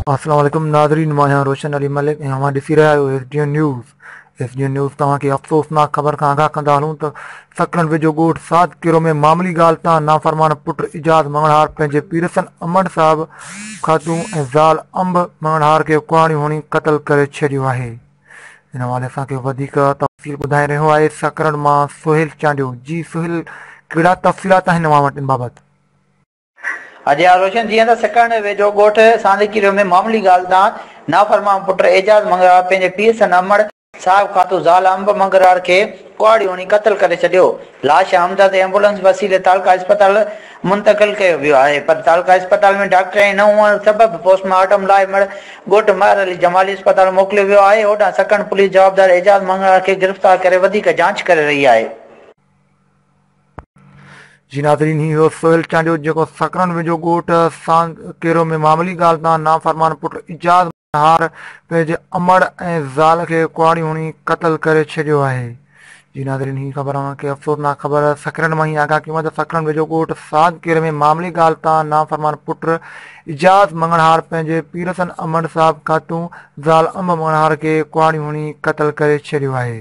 अस्सलाम वालेकुम नाज़रीन, मां आहियां रोशन अली मलिक ऐं तव्हां ॾिसी रहिया आहियो SDN न्यूज़। तव्हांखे अफ़सोसनाक ख़बर खां आगाह कंदा हलूं त सक़रंड वेझो ॻोठ साद केरो में मामूली ॻाल्हि तां नाफरमान पुट एजाज़ मङणहार पंहिंजे पीरसन अमड़ साहब ख़ातून ऐं ज़ाल अंब मङणहार खे कुआड़ियूं हणी क़तल करे छॾियो आहे। हिन हवाले असांखे वधीक तफ़सील ॿुधाए रहियो आहे सक़रंड मां सोहेल चांडियो। जी सोहेल, कहिड़ा तफ़सीलात आहिनि अवां वटि इन बाबति? अजय रोशन, जीअं त सक़रंड वेझो ॻोठ सांदकीरो में मामूली ॻाल्हि तां नाफरमान पुट एजाज़ मङणहार पंहिंजे पीरसन अमड़ साहब ख़ातून ज़ाल अंब मङणहार खे कुआड़ियूं हणी क़तल करे छॾियो। लाश हमदर्द एम्बुलेंस वसीले तालका अस्पताल मुंतक़िल कयो वियो आहे, पर तालका अस्पताल में डॉक्टर न हुअण सबबि पोस्टमार्टम लाइ ॻोठ मङणहार अली जमाली अस्पताल मोकिलियो वियो आहे। होॾां सक़रंड पुलिस जवाबदार एजाज़ मङणहार खे गिरफ़्तार करे वधीक जांच करे रही आहे। जी नाज़रीन, ही हो सोहेल चांडियो जेको सक़रंड वेझो ॻोठ सांकेरो में मामूली ॻाल्हि तां नाफरमान पुट एजाज़ मङणहार पंहिंजे अमड़ ऐं ज़ाल खे कुआड़ियूं हणी क़तल करे छॾियो आहे। जी नाज़रीन, ही ख़बर तव्हांखे अफ़सोसनाक ख़बर सक़रंड मां ही आगाह कयूं त सक़रंड वेझो ॻोठ सांकेरे में मामूली ॻाल्हि तां नाफरमान पुट एजाज़ मङणहार पंहिंजे पीरसन अमड़ साहब ख़ातून ज़ाल अंब मङणहार खे कुआड़ियूं हणी क़तल करे छॾियो आहे।